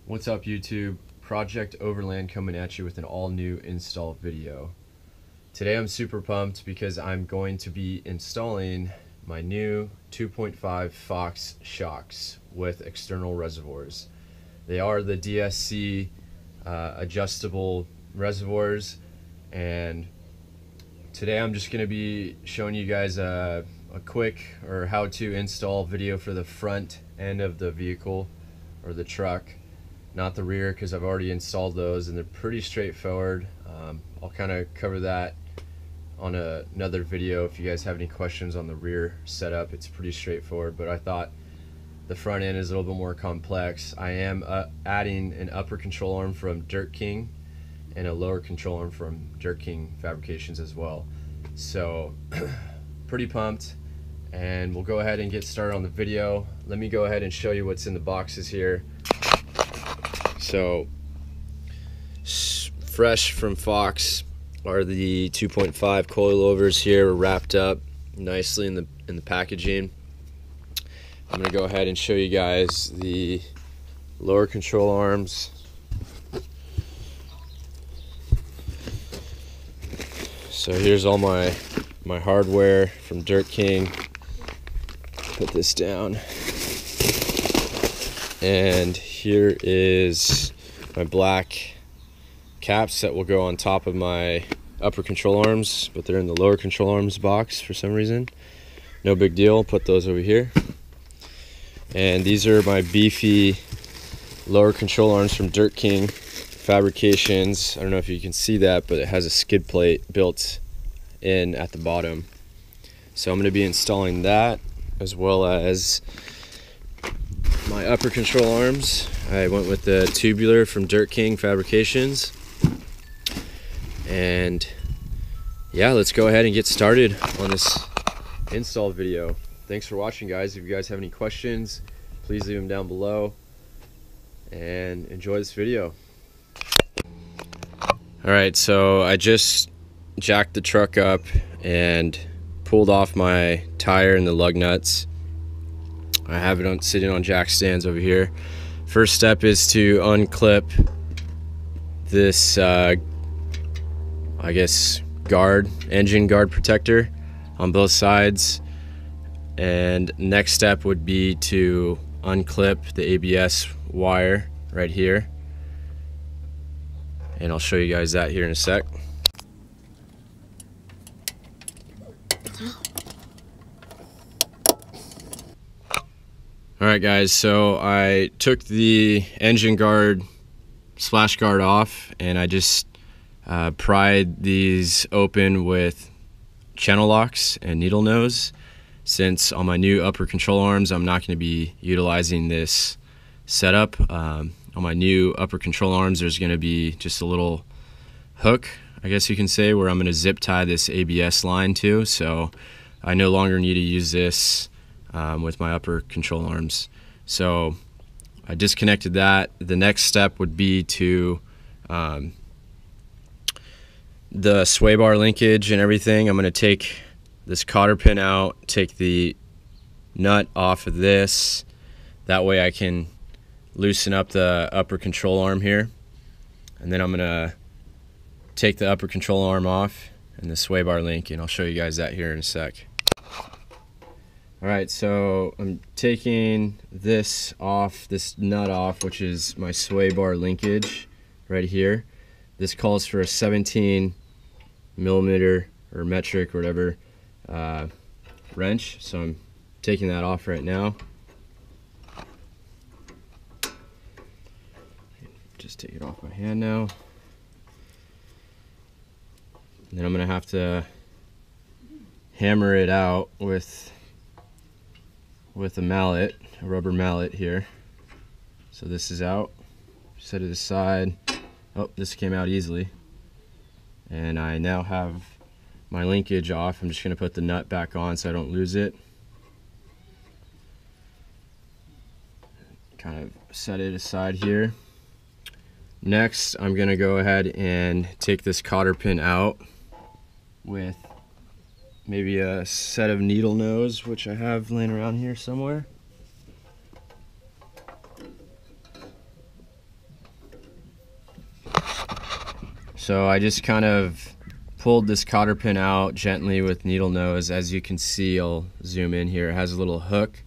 What's up YouTube? Project Overland coming at you with an all new install video. Today I'm super pumped because I'm going to be installing my new 2.5 Fox shocks with external reservoirs. They are the DSC adjustable reservoirs, and today I'm just going to be showing you guys a quick or how to install video for the front end of the vehicle or the truck, not the rear, because I've already installed those and they're pretty straightforward. I'll kind of cover that on another video. If you guys have any questions on the rear setup, it's pretty straightforward, but I thought the front end is a little bit more complex. I am adding an upper control arm from Dirt King and a lower control arm from Dirt King Fabrications as well. So pretty pumped, and we'll go ahead and get started on the video. Let me go ahead and show you what's in the boxes here. So fresh from Fox are the 2.5 coilovers here, wrapped up nicely in the packaging. I'm going to go ahead and show you guys the lower control arms. So here's all my hardware from Dirt King. Put this down. And here is my black caps that will go on top of my upper control arms, but they're in the lower control arms box for some reason. No big deal, put those over here. And these are my beefy lower control arms from Dirt King Fabrications. I don't know if you can see that, but it has a skid plate built in at the bottom. So I'm going to be installing that, as well as my upper control arms. I went with the tubular from Dirt King Fabrications. And yeah, let's go ahead and get started on this install video. Thanks for watching, guys. If you guys have any questions, please leave them down below, and enjoy this video. Alright, so I just jacked the truck up and pulled off my tire and the lug nuts. I have it sitting on jack stands over here. First step is to unclip this I guess engine guard protector on both sides, and next step would be to unclip the ABS wire right here, and I'll show you guys that here in a sec. Alright guys, so I took the engine guard splash guard off, and I just pried these open with channel locks and needle nose, since on my new upper control arms I'm not going to be utilizing this setup. On my new upper control arms there's going to be just a little hook, I guess you can say, where I'm going to zip tie this ABS line to, so I no longer need to use this with my upper control arms. So I disconnected that. The next step would be to the sway bar linkage and everything. I'm going to take this cotter pin out, take the nut off of this, that way I can loosen up the upper control arm here, and then I'm going to take the upper control arm off and the sway bar link, and I'll show you guys that here in a sec. Alright, so I'm taking this off, this nut off, which is my sway bar linkage right here. This calls for a 17 millimeter or metric or whatever wrench, so I'm taking that off right now. Just take it off my hand now. And then I'm going to have to hammer it out with a mallet, a rubber mallet here. So this is out. Set it aside. Oh, this came out easily. And I now have my linkage off. I'm just going to put the nut back on so I don't lose it. Kind of set it aside here. Next, I'm going to go ahead and take this cotter pin out with maybe a set of needle nose, which I have laying around here somewhere. So I just kind of pulled this cotter pin out gently with needle nose. As you can see, I'll zoom in here, it has a little hook.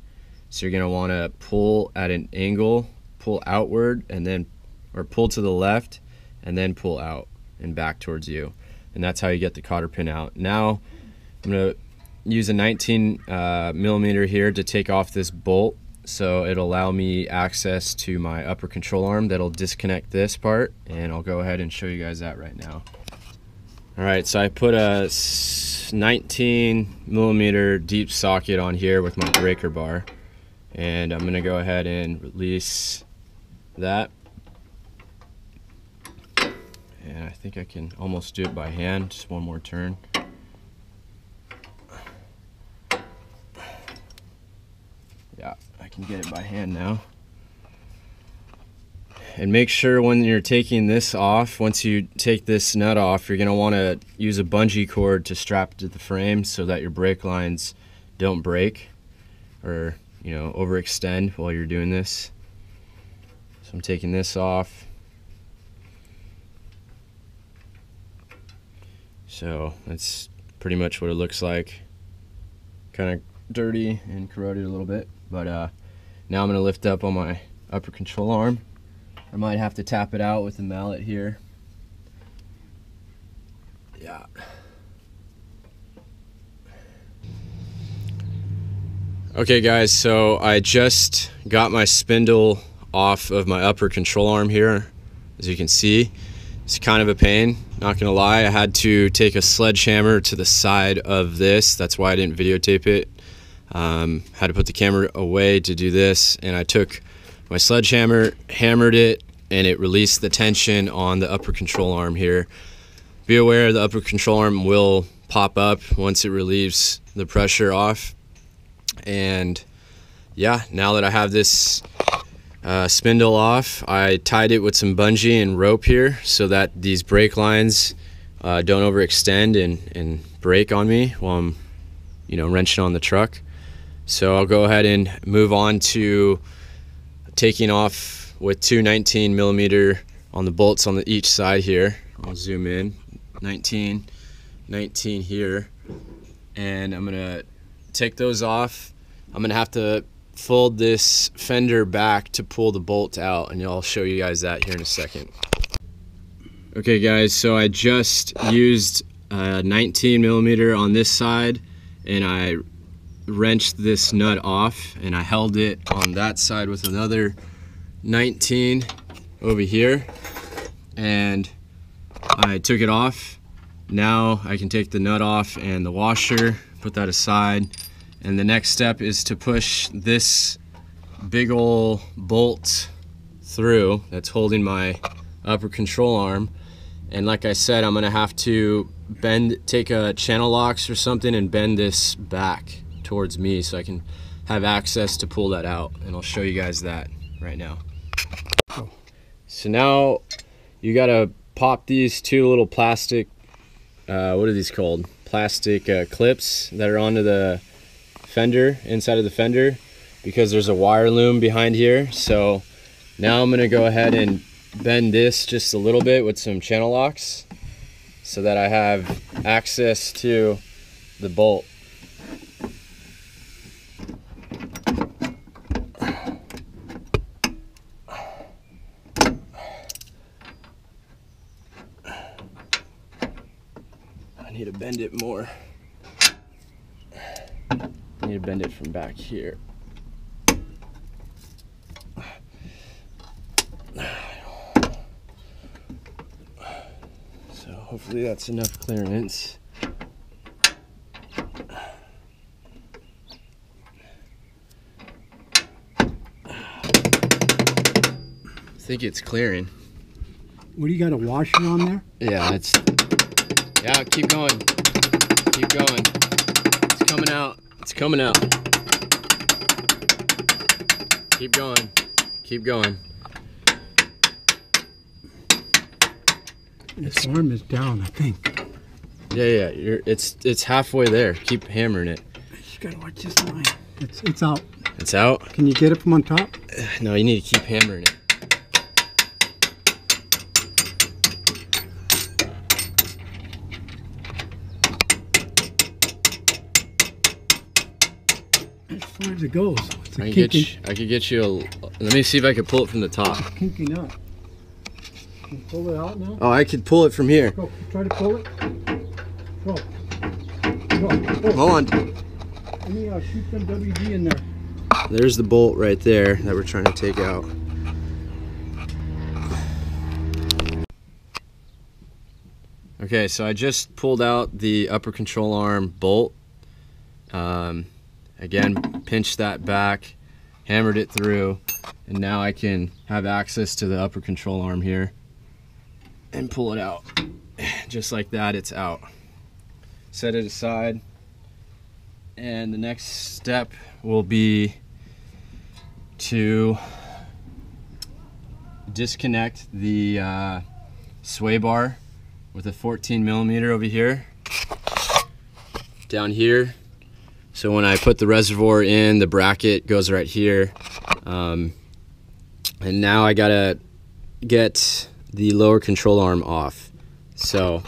So you're gonna wanna pull at an angle, pull outward, and then, or pull to the left, and then pull out and back towards you. And that's how you get the cotter pin out. Now, I'm gonna use a 19 millimeter here to take off this bolt. So it'll allow me access to my upper control arm. That'll disconnect this part, and I'll go ahead and show you guys that right now. All right, so I put a 19 millimeter deep socket on here with my breaker bar, and I'm gonna go ahead and release that. And I think I can almost do it by hand, just one more turn. Yeah, I can get it by hand now. And make sure when you're taking this off, once you take this nut off, you're gonna wanna use a bungee cord to strap it to the frame so that your brake lines don't break or, you know, overextend while you're doing this. So I'm taking this off. So that's pretty much what it looks like. Kind of dirty and corroded a little bit, but now I'm gonna lift up on my upper control arm. I might have to tap it out with the mallet here. Yeah. Okay guys, so I just got my spindle off of my upper control arm here. As you can see, it's kind of a pain, not gonna lie. I had to take a sledgehammer to the side of this. That's why I didn't videotape it. Had to put the camera away to do this, and I took my sledgehammer, hammered it, and it released the tension on the upper control arm here. Be aware the upper control arm will pop up once it relieves the pressure off. And yeah, now that I have this spindle off, I tied it with some bungee and rope here so that these brake lines don't overextend and break on me while I'm, you know, wrenching on the truck. So I'll go ahead and move on to taking off with two 19 millimeter on the bolts on each side here. I'll zoom in, 19 here, and I'm gonna take those off. I'm gonna have to fold this fender back to pull the bolt out, and I'll show you guys that here in a second. Okay guys, so I just used a 19 millimeter on this side, and I wrenched this nut off, and I held it on that side with another 19 over here, and I took it off. Now I can take the nut off and the washer, put that aside, and the next step is to push this big ol' bolt through that's holding my upper control arm. And like I said, I'm gonna have to take a channel locks or something and bend this back towards me so I can have access to pull that out, and I'll show you guys that right now. So now you gotta pop these two little plastic, what are these called? Plastic clips that are onto the fender, inside of the fender, because there's a wire loom behind here. So now I'm gonna go ahead and bend this just a little bit with some channel locks so that I have access to the bolt. I need to bend it more. I need to bend it from back here. So hopefully that's enough clearance. I think it's clearing. What do you got, a washer on there? Yeah, it's, yeah, keep going. Keep going. It's coming out. It's coming out. Keep going. Keep going. This arm is down, I think. Yeah, it's halfway there. Keep hammering it. You just gotta watch this line. It's out. It's out? Can you get it from on top? No, you need to keep hammering it. far as it goes. It's I could get you a. Let me see if I can pull it from the top. Kinky nut. Can you pull it out now? Oh, I could pull it from here. Go. Try to pull it. Go. Go. Hold on. Let me shoot some WD in there. There's the bolt right there that we're trying to take out. Okay, so I just pulled out the upper control arm bolt. Again, pinched that back, hammered it through, and now I can have access to the upper control arm here and pull it out. Just like that, it's out. Set it aside, and the next step will be to disconnect the sway bar with a 14mm over here, down here. So when I put the reservoir in, the bracket goes right here. And now I gotta get the lower control arm off. So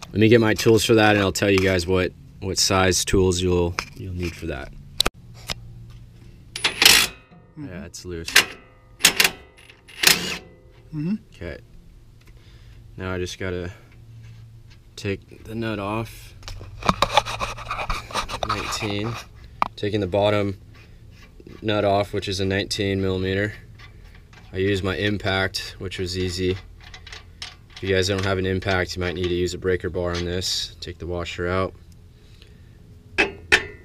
let me get my tools for that, and I'll tell you guys what size tools you'll need for that. Yeah, it's loose. Okay. Now I just gotta take the nut off. 19. Taking the bottom nut off, which is a 19mm. I used my impact, which was easy. If you guys don't have an impact, you might need to use a breaker bar on this. Take the washer out. And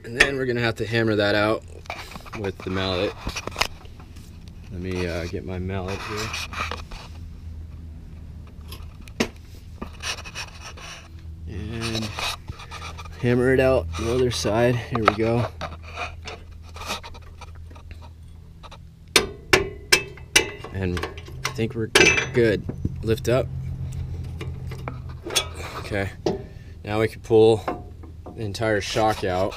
then we're gonna have to hammer that out with the mallet. Let me get my mallet here. And hammer it out the other side. Here we go. And I think we're good. Lift up. Okay. Now we can pull the entire shock out.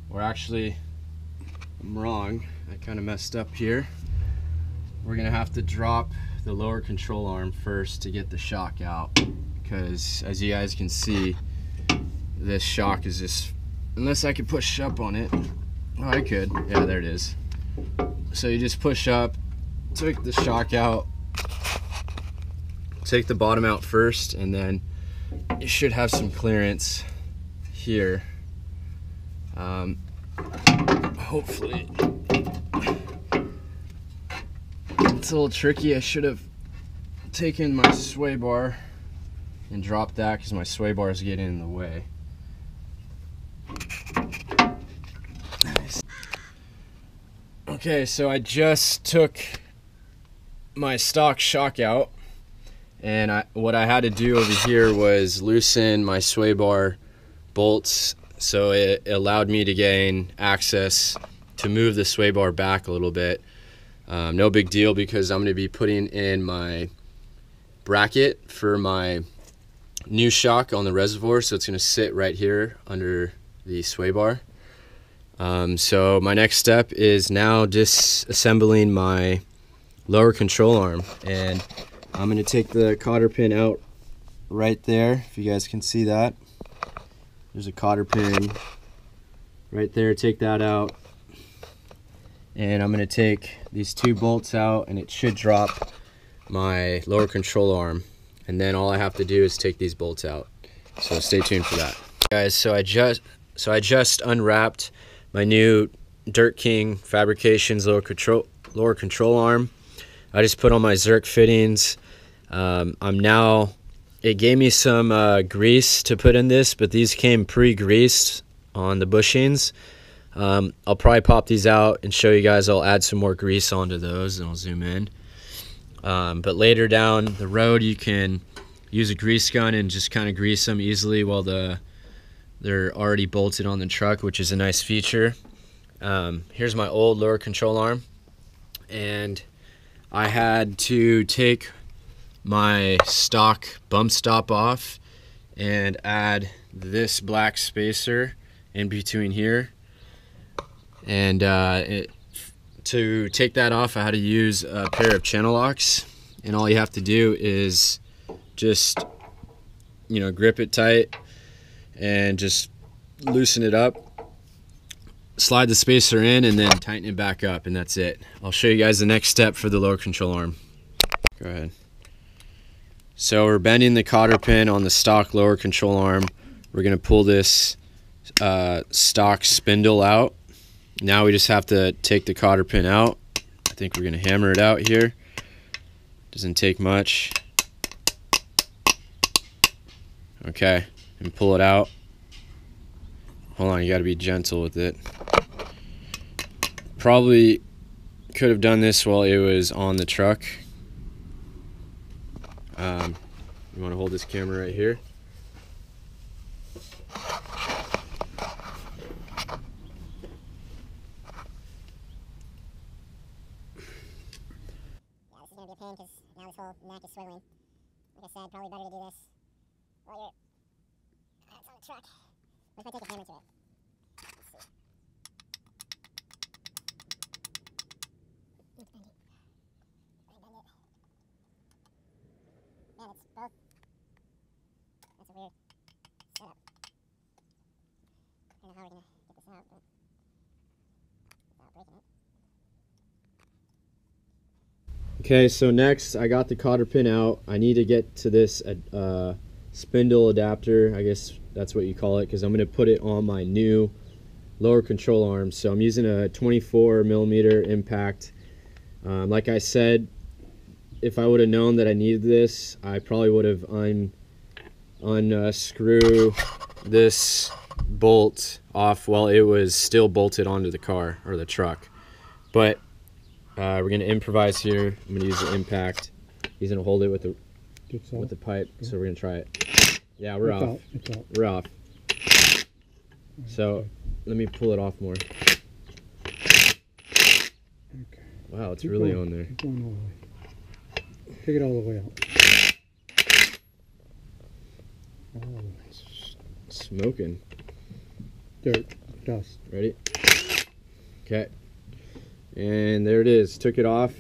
Or actually, I'm wrong. I kind of messed up here. We're gonna have to drop the lower control arm first to get the shock out, because as you guys can see, this shock is just, unless I could push up on it. Oh, I could. Yeah, there it is. So you just push up, take the shock out, take the bottom out first, and then you should have some clearance here. Hopefully. It's a little tricky. I should have taken my sway bar and dropped that, because my sway bar is getting in the way. Nice. Okay, so I just took my stock shock out, and what I had to do over here was loosen my sway bar bolts, so it allowed me to gain access to move the sway bar back a little bit. No big deal, because I'm going to be putting in my bracket for my new shock on the reservoir, so it's going to sit right here under the sway bar. So my next step is now disassembling my lower control arm, and I'm going to take the cotter pin out right there, if you guys can see that. There's a cotter pin right there. Take that out, and I'm going to take these two bolts out, and it should drop my lower control arm, and then all I have to do is take these bolts out. So stay tuned for that, guys. So I just unwrapped my new Dirt King Fabrications lower control arm. I just put on my Zerk fittings. It gave me some grease to put in this, but these came pre-greased on the bushings. I'll probably pop these out and show you guys. I'll add some more grease onto those, and I'll zoom in. But later down the road, you can use a grease gun and just kind of grease them easily while they're already bolted on the truck, which is a nice feature. Here's my old lower control arm, and I had to take my stock bump stop off and add this black spacer in between here, and to take that off, I had to use a pair of channel locks, and all you have to do is just grip it tight and just loosen it up, slide the spacer in, and then tighten it back up, and that's it. I'll show you guys the next step for the lower control arm. Go ahead. So we're bending the cotter pin on the stock lower control arm. We're going to pull this stock spindle out. Now we just have to take the cotter pin out. I think we're going to hammer it out here. Doesn't take much. Okay, and pull it out. Hold on, you got to be gentle with it. Probably could have done this while it was on the truck. You want to hold this camera right here. Be a pain because now this whole neck is swiveling. Like I said, probably better to do this while you're it's on the truck. What if I take a hammer to it? Let's see. Let's bend it. I bend it. Man, it's both. That's a weird setup. I don't know how we're gonna get this out, but without breaking it. Okay, so next I got the cotter pin out. I need to get to this spindle adapter, I guess that's what you call it, because I'm going to put it on my new lower control arm. So I'm using a 24mm impact. Like I said, if I would have known that I needed this, I probably would have unscrew this bolt off while it was still bolted onto the car or the truck. But we're going to improvise here. I'm going to use the impact. He's going to hold it with the pipe, so we're going to try it. Yeah, we're off. We're off. So let me pull it off more. Okay. Wow, it's really on there. Keep going all the way. Take it all the way out. Oh, It's smoking. dirt, dust. Ready? Okay. And there it is. Took it off.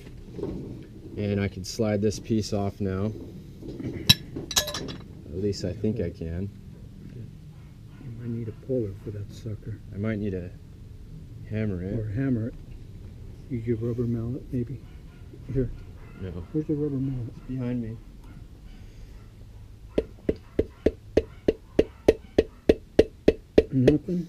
And I can slide this piece off now. At least I think I can. You might need a puller for that sucker. I might need to hammer it. Or hammer it. Use your rubber mallet, maybe. Here. No. Where's the rubber mallet? Behind me. Nothing?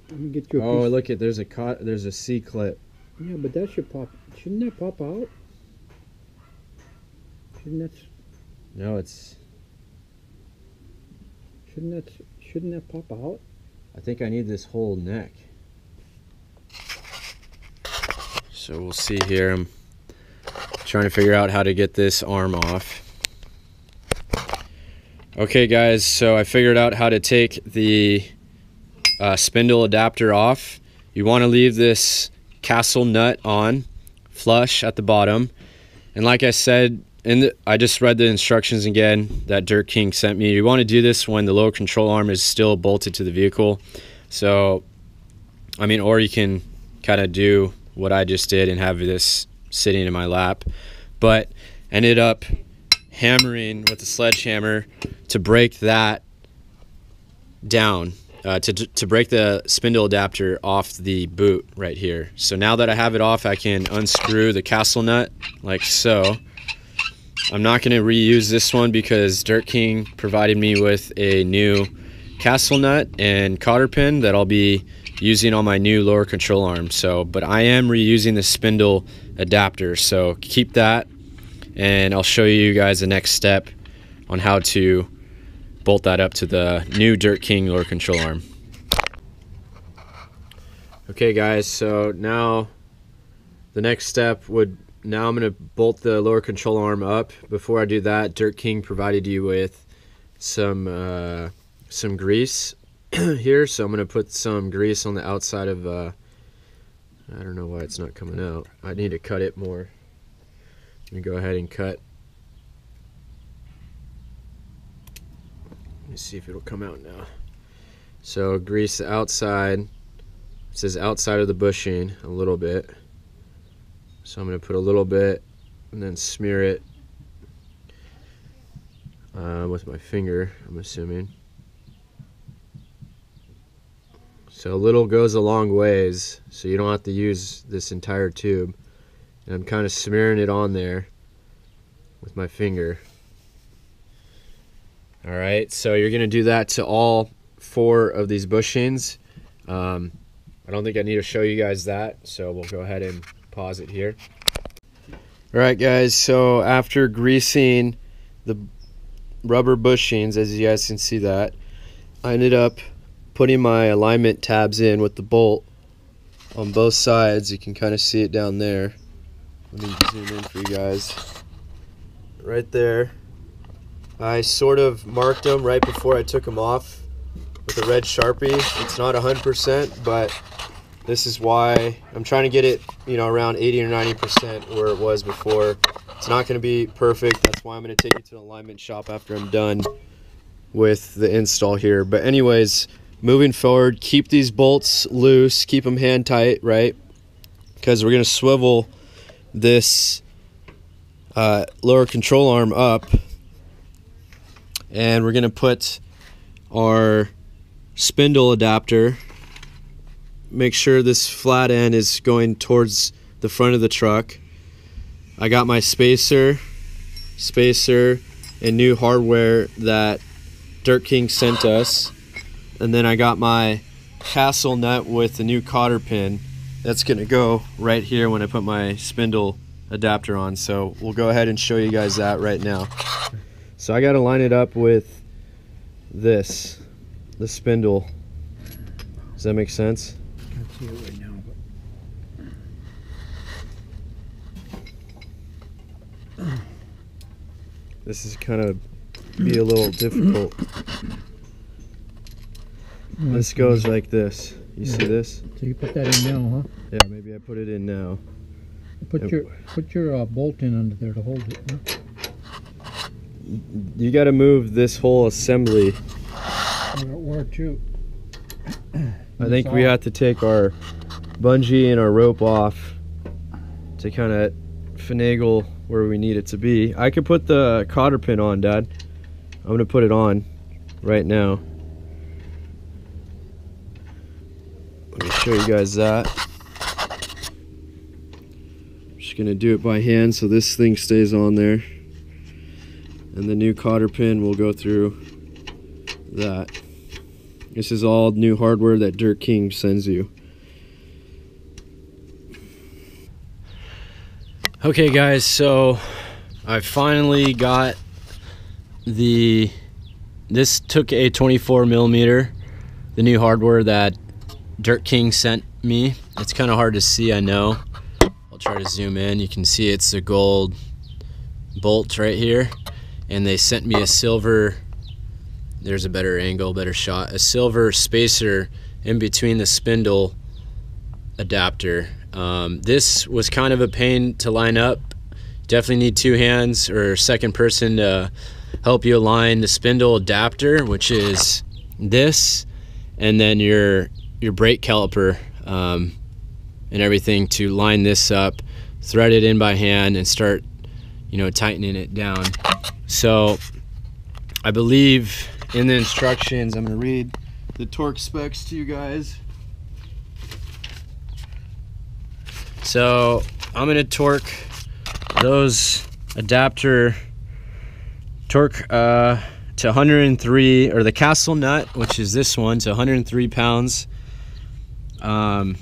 Let me get you a Oh, piece. look at there's a C clip. Yeah, but that should pop. Shouldn't that pop out? Shouldn't that pop out? I think I need this whole neck. So we'll see here. I'm trying to figure out how to get this arm off. Okay guys, so I figured out how to take the spindle adapter off. You want to leave this castle nut on, flush at the bottom. And like I said, I just read the instructions again that Dirt King sent me. You want to do this when the lower control arm is still bolted to the vehicle. So, I mean, or you can kind of do what I just did and have this sitting in my lap. But ended up hammering with a sledgehammer to break that down, to break the spindle adapter off the boot right here. So now that I have it off, I can unscrew the castle nut like so. I'm not going to reuse this one because Dirt King provided me with a new castle nut and cotter pin that I'll be using on my new lower control arm. So, but I am reusing the spindle adapter, so keep that, and I'll show you guys the next step on how to bolt that up to the new Dirt King lower control arm. Okay guys, so now the next step would, now I'm going to bolt the lower control arm up. Before I do that, Dirt King provided you with some grease here, so I'm going to put some grease on the outside of, I don't know why it's not coming out. I need to cut it more. Let me go ahead and cut. Let me see if it'll come out now. So grease the outside. It says outside of the bushing a little bit. So I'm going to put a little bit and then smear it with my finger, I'm assuming. So a little goes a long ways, so you don't have to use this entire tube. And I'm kind of smearing it on there with my finger. Alright, so you're going to do that to all 4 of these bushings. I don't think I need to show you guys that, so we'll go ahead and pause it here. Alright guys, so after greasing the rubber bushings, as you guys can see that, I ended up putting my alignment tabs in with the bolt on both sides. You can kind of see it down there. Let me zoom in for you guys. Right there. I sort of marked them right before I took them off with a red Sharpie. It's not 100%, but this is why I'm trying to get it, you know, around 80 or 90% where it was before. It's not going to be perfect. That's why I'm going to take it to an alignment shop after I'm done with the install here. But anyways, moving forward, keep these bolts loose, keep them hand tight, right? Because we're going to swivel this lower control arm up, and we're going to put our spindle adapter. Make sure this flat end is going towards the front of the truck. I got my spacer, and new hardware that Dirt King sent us. And then I got my castle nut with the new cotter pin. That's going to go right here when I put my spindle adapter on. So we'll go ahead and show you guys that right now. So I got to line it up with this, the spindle. Does that make sense? I can't see it right now, but This is kind of be a little difficult. This goes like this. You see this? So you put that in now, huh? Yeah, maybe I put it in now. Put your bolt in under there to hold it, huh? You got to move this whole assembly. Where to? I think we have to take our bungee and our rope off to kind of finagle where we need it to be. I could put the cotter pin on, Dad. I'm going to put it on right now. Let me show you guys that. I'm just going to do it by hand so this thing stays on there. And the new cotter pin will go through that. This is all new hardware that Dirt King sends you. Okay guys, so I finally got this took a 24mm, the new hardware that Dirt King sent me. It's kind of hard to see, I know. I'll try to zoom in. You can see it's a gold bolt right here. And they sent me a silver, there's a better angle, better shot, a silver spacer in between the spindle adapter. This was kind of a pain to line up. Definitely need 2 hands or a second person to help you align the spindle adapter, which is this, and then your brake caliper and everything to line this up, thread it in by hand, and start, you know, tightening it down. So I believe in the instructions, I'm going to read the torque specs to you guys. So I'm going to torque those adapter torque to 103, or the castle nut, which is this one, to 103 pounds. The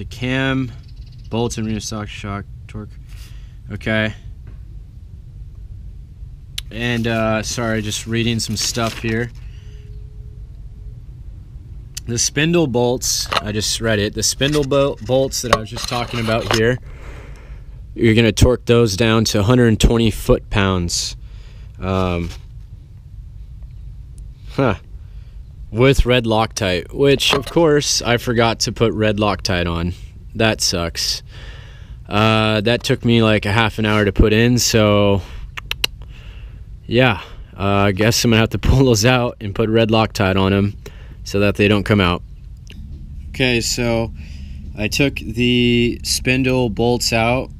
cam, bolts and rear shock torque. Okay. And sorry, just reading some stuff here. The spindle bolts, I just read it. The spindle bolts that I was just talking about here, you're going to torque those down to 120 foot-pounds. With red Loctite, which of course I forgot to put red Loctite on. That sucks. That took me like a half an hour to put in, so yeah, I guess I'm gonna have to pull those out and put red Loctite on them so that they don't come out. Okay, so I took the spindle bolts out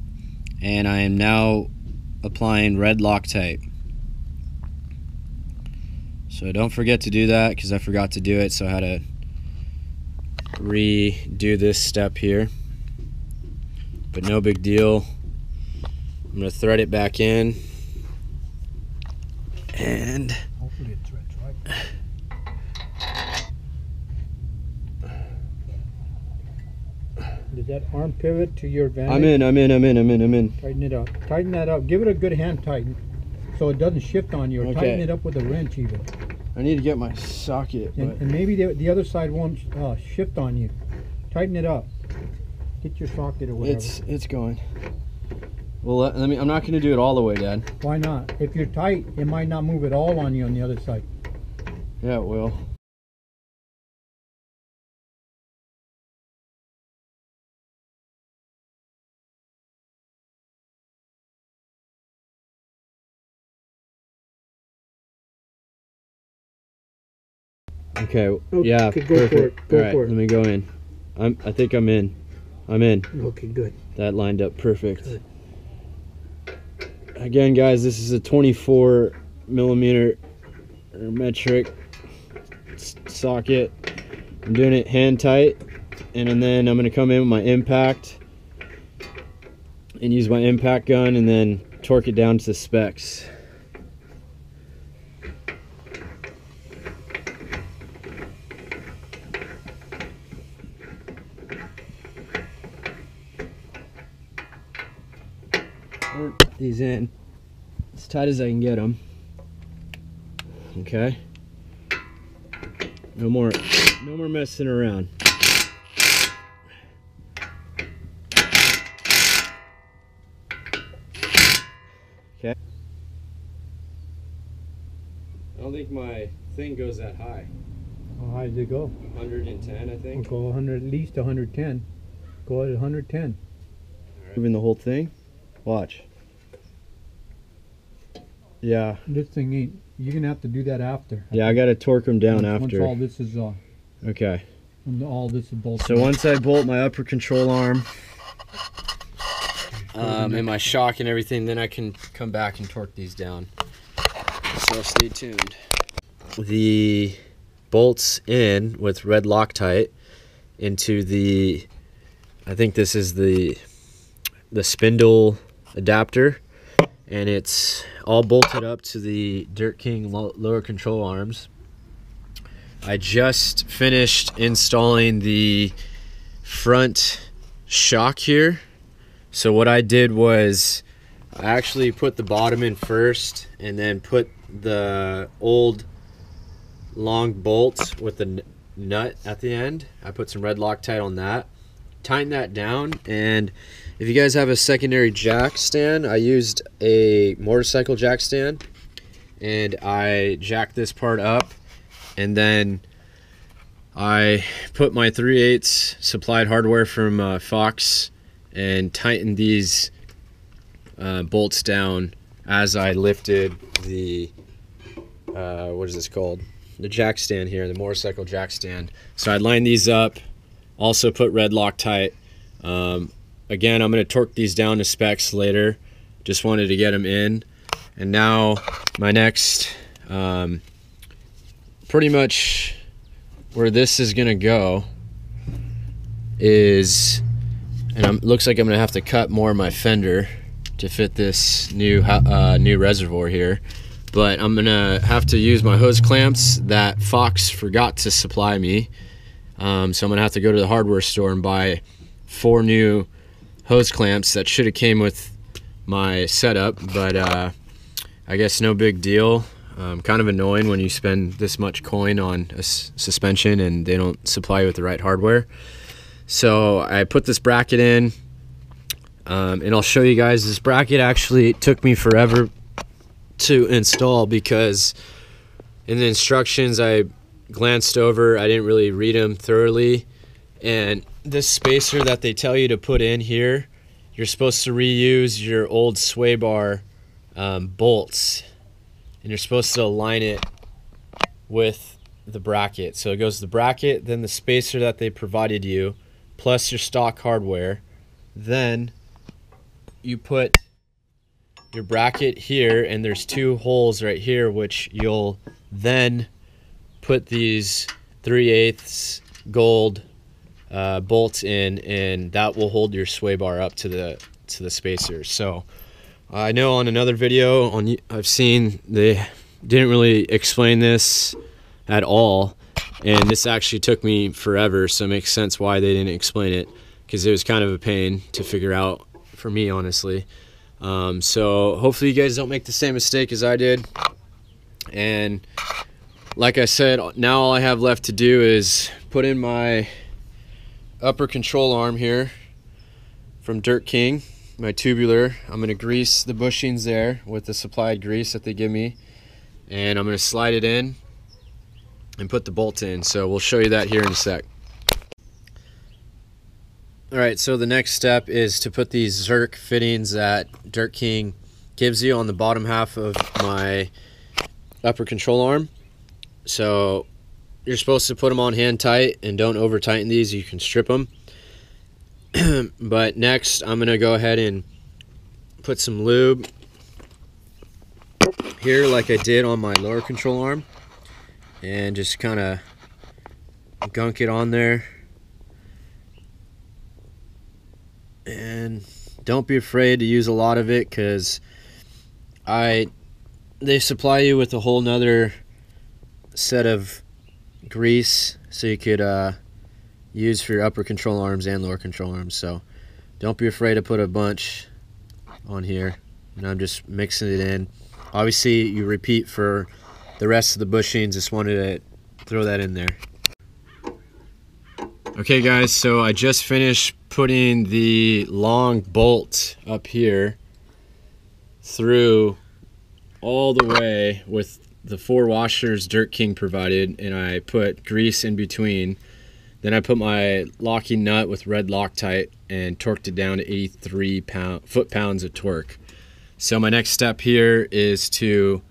and I am now applying red Loctite. So don't forget to do that, because I forgot to do it, so I had to redo this step here. But no big deal. I'm going to thread it back in. And hopefully it threads right. Does that arm pivot to your advantage? I'm in. Tighten it up. Tighten that up. Give it a good hand tighten so it doesn't shift on you. Or Okay. tighten it up with a wrench even. I need to get my socket. And maybe the other side won't shift on you. Tighten it up. Get your socket or whatever. It's going. Well, let me. I'm not going to do it all the way, Dad. Why not? If you're tight, it might not move at all on you on the other side. Yeah, it will. Okay. Yeah. Okay, go perfect. for it. Go all right, for it. let me go in. I think I'm in. I'm in. Okay, good. That lined up perfect. Good. Again, guys, this is a 24 millimeter metric socket. I'm doing it hand tight, and then I'm going to come in with my impact and use my impact gun and then torque it down to the specs. Put these in as tight as I can get them. Okay. No more messing around. Okay. I don't think my thing goes that high. How high does it go? 110, I think. We'll go 100, at least 110. Go at 110. Moving the whole thing. Watch. Yeah. This thing ain't. You're gonna have to do that after. Yeah, I gotta torque them down once after. all this is Okay. when all this is bolted. So once I bolt my upper control arm, and my shock and everything, then I can come back and torque these down. So stay tuned. The bolts in with red Loctite into the, I think this is the spindle adapter, and it's all bolted up to the Dirt King lower control arms. I just finished installing the front shock here. So what I did was I actually put the bottom in first and then put the old long bolt with the nut at the end. I put some red Loctite on that, tighten that down, and if you guys have a secondary jack stand, I used a motorcycle jack stand, and I jacked this part up, and then I put my 3/8 supplied hardware from Fox and tightened these bolts down as I lifted the what is this called? The jack stand here, the motorcycle jack stand. So I lined these up, also put red Loctite. Again, I'm going to torque these down to specs later. Just wanted to get them in. And now my next, pretty much where this is going to go is, and looks like I'm going to have to cut more of my fender to fit this new reservoir here. But I'm going to have to use my hose clamps that Fox forgot to supply me. So I'm going to have to go to the hardware store and buy 4 new hose clamps that should have came with my setup, but I guess no big deal. Kind of annoying when you spend this much coin on a suspension and they don't supply you with the right hardware. So I put this bracket in, and I'll show you guys. This bracket actually took me forever to install because in the instructions I glanced over, I didn't really read them thoroughly, and this spacer that they tell you to put in here, you're supposed to reuse your old sway bar bolts, and you're supposed to align it with the bracket. So it goes the bracket, then the spacer that they provided you, plus your stock hardware. Then you put your bracket here, and there's 2 holes right here, which you'll then put these 3/8 gold bolts in, and that will hold your sway bar up to the spacers. So I know on another video I've seen they didn't really explain this at all, and this actually took me forever, so it makes sense why they didn't explain it, because it was kind of a pain to figure out for me, honestly. So hopefully you guys don't make the same mistake as I did. And like I said, now all I have left to do is put in my upper control arm here from Dirt King, my tubular. I'm going to grease the bushings there with the supplied grease that they give me, and I'm going to slide it in and put the bolt in. So we'll show you that here in a sec. Alright, so the next step is to put these Zerk fittings that Dirt King gives you on the bottom half of my upper control arm. So you're supposed to put them on hand tight and don't over tighten these. You can strip them. But next I'm going to go ahead and put some lube here like I did on my lower control arm, and just kind of gunk it on there. And don't be afraid to use a lot of it, because they supply you with a whole nother set of grease so you could use for your upper control arms and lower control arms. So don't be afraid to put a bunch on here, and I'm just mixing it in. Obviously you repeat for the rest of the bushings, just wanted to throw that in there. Okay guys, so I just finished putting the long bolt up here through all the way with the 4 washers Dirt King provided, and I put grease in between. Then I put my locking nut with red Loctite and torqued it down to 83 foot-pounds of torque. So my next step here is to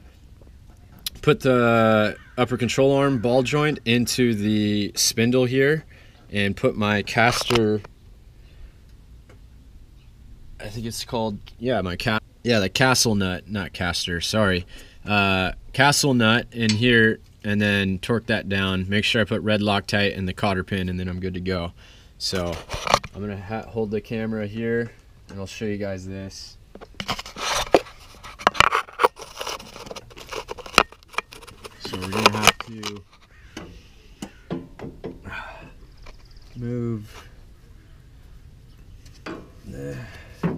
put the upper control arm ball joint into the spindle here, and put my caster, I think it's called, the castle nut, not caster, sorry. Castle nut in here, and then torque that down. Make sure I put red Loctite and the cotter pin, and then I'm good to go. So I'm going to hold the camera here, and I'll show you guys this. So we're going to have to move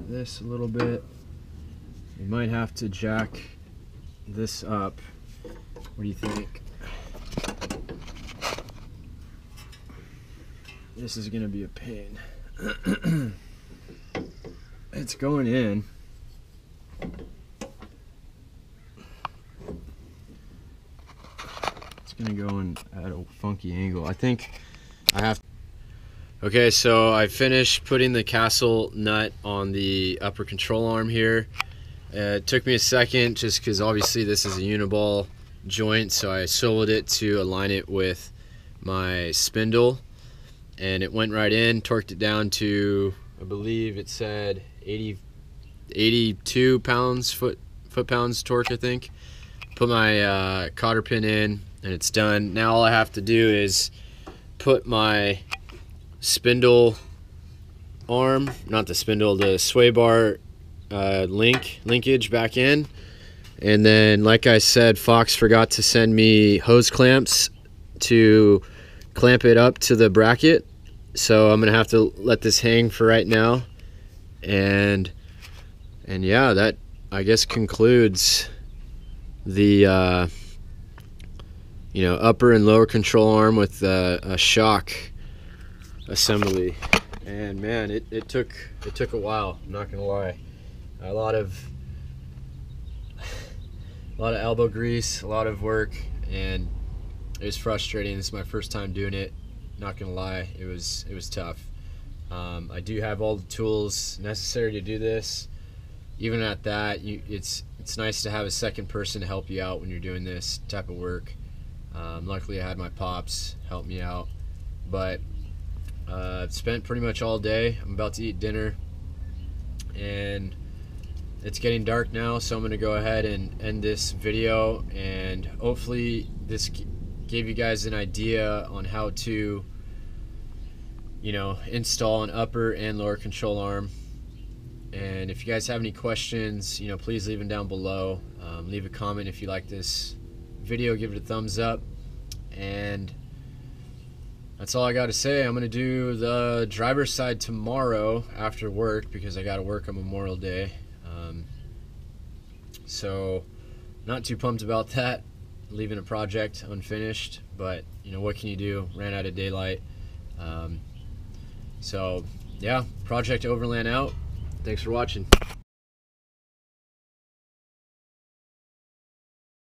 this a little bit. You might have to jack this up. What do you think? This is gonna be a pain. It's going in. It's gonna go in at a funky angle. I think I have to. Okay, so I finished putting the castle nut on the upper control arm here. It took me a second just because obviously this is a uniball joint, so I swiveled it to align it with my spindle, and it went right in, torqued it down to, I believe it said 82 foot-pounds torque, I think. Put my cotter pin in, and it's done. Now all I have to do is put my spindle arm, not the spindle, the sway bar linkage back in. And then, like I said, Fox forgot to send me hose clamps to clamp it up to the bracket, so I'm gonna have to let this hang for right now. And yeah, that I guess concludes the upper and lower control arm with a shock assembly. And man, it took a while, I'm not gonna lie. A lot of elbow grease, a lot of work, and it was frustrating. This is my first time doing it, not gonna lie. It was tough. I do have all the tools necessary to do this. Even at that, it's nice to have a second person to help you out when you're doing this type of work. Luckily I had my pops help me out, but I've spent pretty much all day. I'm about to eat dinner, and it's getting dark now, so I'm going to go ahead and end this video, and hopefully this gave you guys an idea on how to, you know, install an upper and lower control arm. And if you guys have any questions, you know, please leave them down below. Leave a comment if you like this video, give it a thumbs up, and that's all I got to say. I'm going to do the driver's side tomorrow after work because I got to work on Memorial Day. So not too pumped about that, leaving a project unfinished, but you know, what can you do? Ran out of daylight. So yeah, Project Overland out. Thanks for watching.